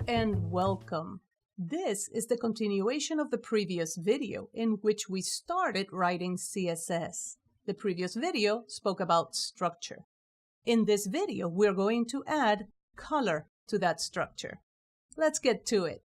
and welcome. This is the continuation of the previous video in which we started writing CSS. The previous video spoke about structure. In this video, we're going to add color to that structure. Let's get to it.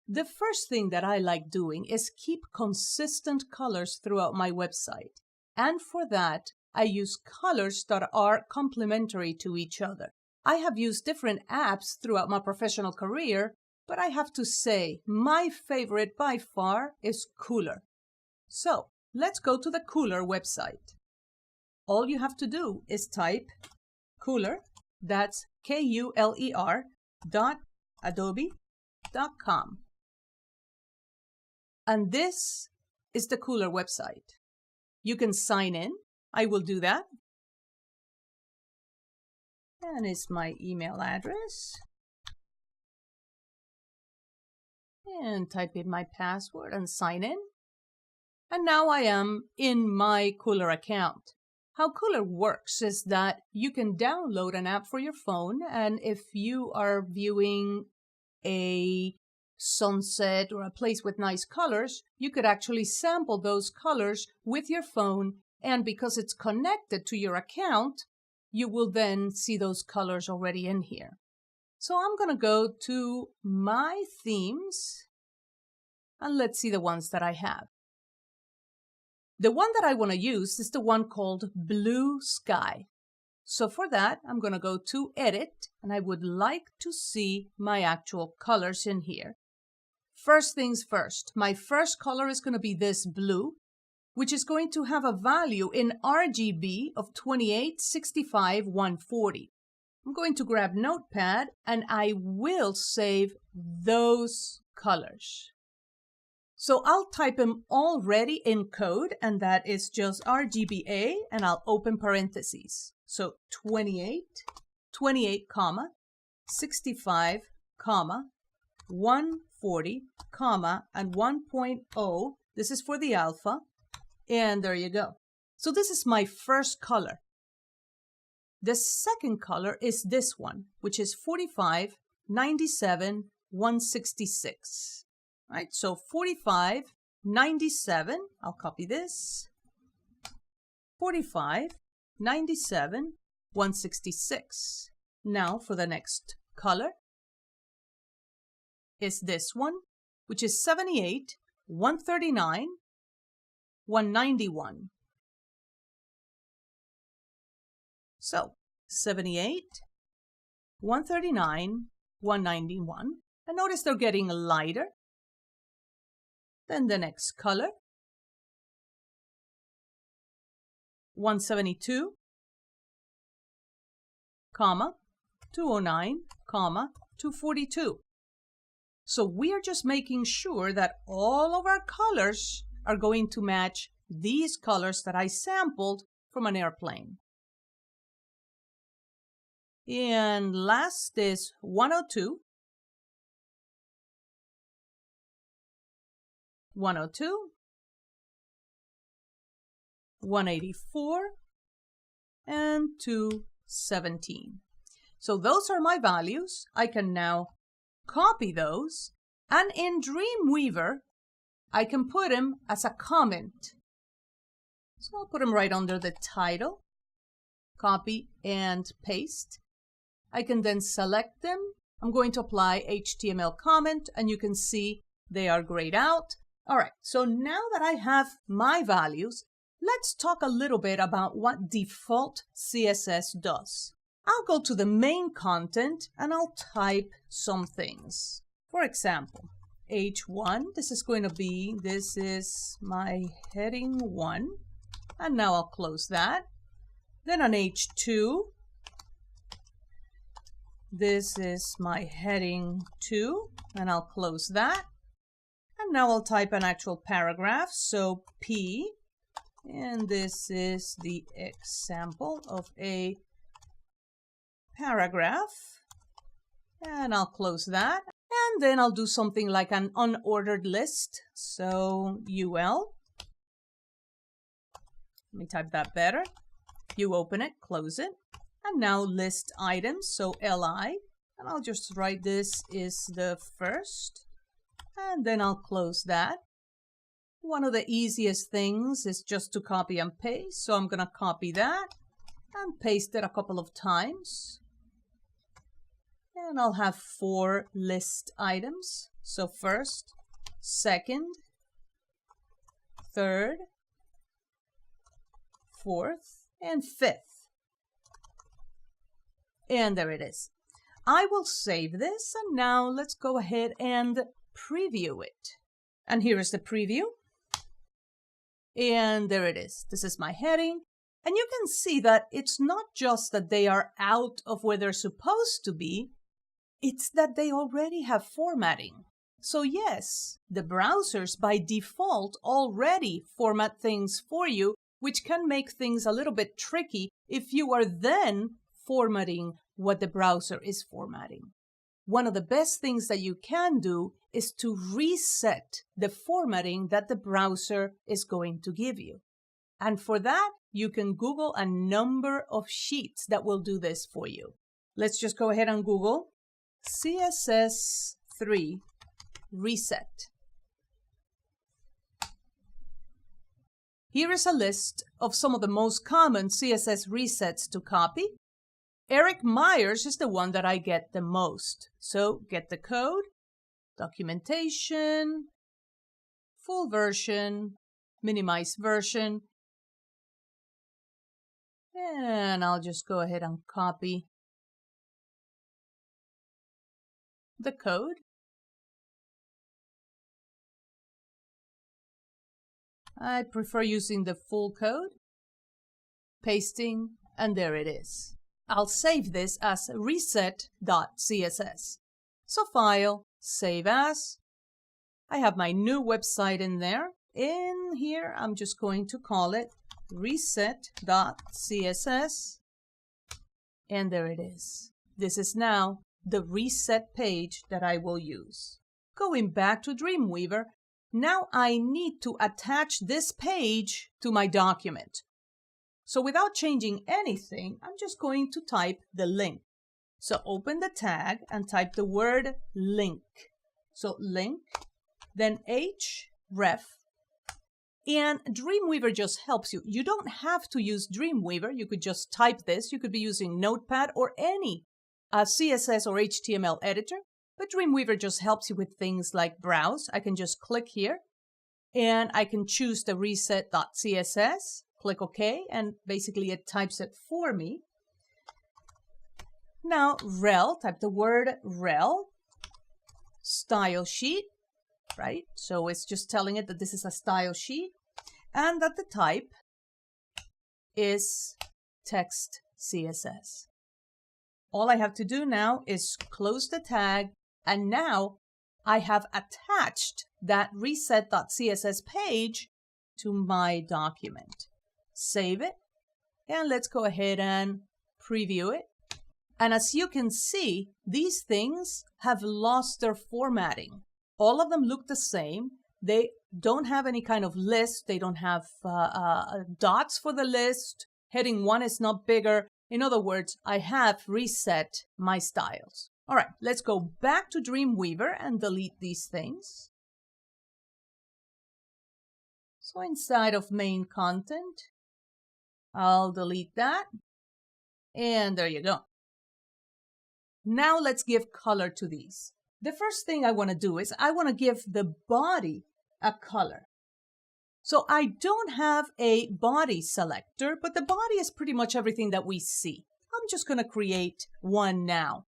The first thing that I like doing is keep consistent colors throughout my website. And for that, I use colors that are complementary to each other. I have used different apps throughout my professional career, but I have to say my favorite by far is Cooler. So let's go to the Cooler website. All you have to do is type Cooler, that's KULER.adobe.com. And this is the Cooler website. You can sign in. I will do that. And it's my email address. And type in my password and sign in. And now I am in my Cooler account. How Cooler works is that you can download an app for your phone, and if you are viewing a sunset or a place with nice colors, you could actually sample those colors with your phone, and because it's connected to your account, you will then see those colors already in here. So I'm going to go to my themes and let's see the ones that I have. The one that I want to use is the one called Blue Sky. So for that, I'm going to go to Edit, and I would like to see my actual colors in here. First things first, my first color is going to be this blue, which is going to have a value in RGB of 28, 65, 140. I'm going to grab Notepad and I will save those colors. So I'll type them already in code, and that is just RGBA, and I'll open parentheses. So 28, 28, 65, 140, and 1.0. This is for the alpha. And there you go. So this is my first color. The second color is this one, which is 45, 97, 166. Right? So 45, 97, I'll copy this. 45, 97, 166. Now for the next color is this one, which is 78, 139, 191. So 78, 139, 191. And notice they're getting lighter. Then the next color, 172, 209, 242. So we are just making sure that all of our colors are going to match these colors that I sampled from an airplane. And last is 102, 102, 184, and 217. So those are my values. I can now copy those, and in Dreamweaver, I can put them as a comment. So I'll put them right under the title, copy and paste. I can then select them. I'm going to apply HTML comment, and you can see they are grayed out. All right, so now that I have my values, let's talk a little bit about what default CSS does. I'll go to the main content and I'll type some things. For example, H1, this is my heading 1, and now I'll close that. Then on H2, this is my heading 2, and I'll close that. And now I'll type an actual paragraph, so P, and this is the example of a paragraph, and I'll close that. And then I'll do something like an unordered list, so UL. Let me type that better. You open it, close it, and now list items, so LI. And I'll just write this is the first, and then I'll close that. One of the easiest things is just to copy and paste. So I'm going to copy that and paste it a couple of times. And I'll have 4 list items. So first, second, third, fourth, and fifth. And there it is. I will save this, and now let's go ahead and preview it. And here is the preview. And there it is. This is my heading. And you can see that it's not just that they are out of where they're supposed to be, it's that they already have formatting. So yes, the browsers by default already format things for you, which can make things a little bit tricky if you are then formatting what the browser is formatting. One of the best things that you can do is to reset the formatting that the browser is going to give you. And for that, you can Google a number of sheets that will do this for you. Let's just go ahead and Google CSS3 reset. Here is a list of some of the most common CSS resets to copy. Eric Myers is the one that I get the most. So get the code, documentation, full version, minimize version. And I'll just go ahead and copy the code. I prefer using the full code, pasting, and there it is. I'll save this as reset.css. So File, Save As. I have my new website in there. In here, I'm just going to call it reset.css. And there it is. This is now the reset page that I will use. Going back to Dreamweaver, now I need to attach this page to my document. So without changing anything, I'm just going to type the link. So open the tag and type the word link. So link, then href. And Dreamweaver just helps you. You don't have to use Dreamweaver. You could just type this. You could be using Notepad or any CSS or HTML editor. But Dreamweaver just helps you with things like browse. I can just click here and I can choose the reset.css. Click OK, and basically it types it for me. Now, rel, type the word rel, style sheet, right? So it's just telling it that this is a style sheet and that the type is text CSS. All I have to do now is close the tag, and now I have attached that reset.css page to my document. Save it, and let's go ahead and preview it. And as you can see, these things have lost their formatting. All of them look the same. They don't have any kind of list. They don't have dots for the list. Heading 1 is not bigger. In other words, I have reset my styles. All right, let's go back to Dreamweaver and delete these things. So inside of main content, I'll delete that. And there you go. Now let's give color to these. The first thing I want to do is I want to give the body a color. So I don't have a body selector, but the body is pretty much everything that we see. I'm just going to create one now.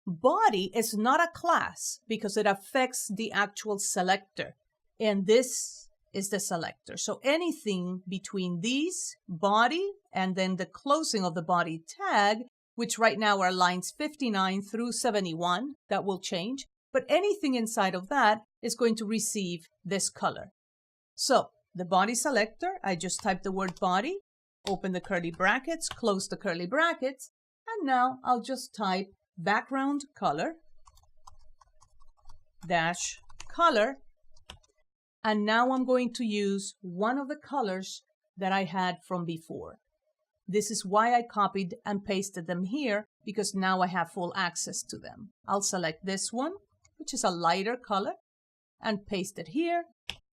Body is not a class because it affects the actual selector. And this is the selector. So anything between these, body, and then the closing of the body tag, which right now are lines 59 through 71, that will change. But anything inside of that is going to receive this color. So the body selector, I just type the word body, open the curly brackets, close the curly brackets, and now I'll just type background color, dash color, and now I'm going to use one of the colors that I had from before. This is why I copied and pasted them here, because now I have full access to them. I'll select this one, which is a lighter color, and paste it here,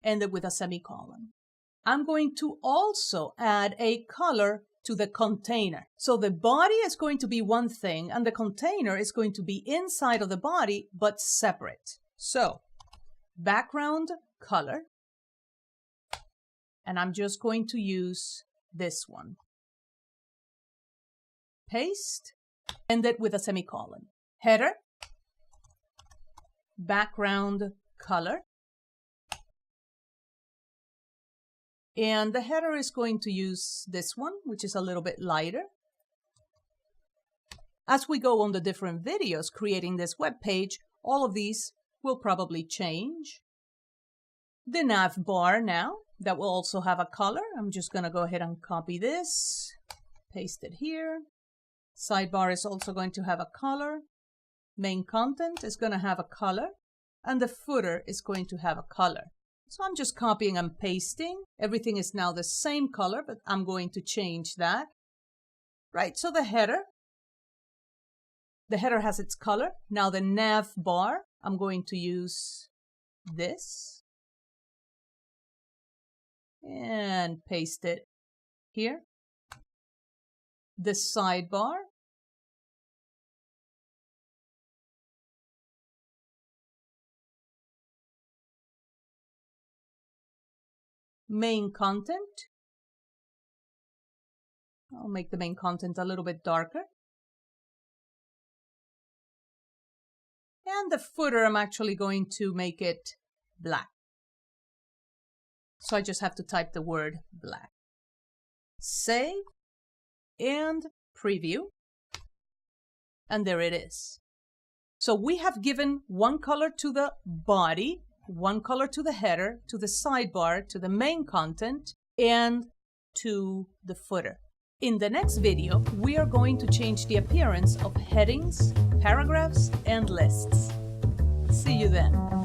end it with a semicolon. I'm going to also add a color to the container. So the body is going to be one thing, and the container is going to be inside of the body, but separate. So, background color, and I'm just going to use this one. Paste, end it with a semicolon. Header, background color, and the header is going to use this one, which is a little bit lighter. As we go on the different videos creating this web page, all of these will probably change. The nav bar now, that will also have a color. I'm just going to go ahead and copy this, paste it here. Sidebar is also going to have a color. Main content is going to have a color. And the footer is going to have a color. So I'm just copying and pasting. Everything is now the same color, but I'm going to change that. Right, so the header has its color. Now the nav bar, I'm going to use this. And paste it here. The sidebar. Main content. I'll make the main content a little bit darker. And the footer, I'm actually going to make it black. So I just have to type the word black. Save and preview. And there it is. So we have given one color to the body, one color to the header, to the sidebar, to the main content, and to the footer. In the next video, we are going to change the appearance of headings, paragraphs, and lists. See you then.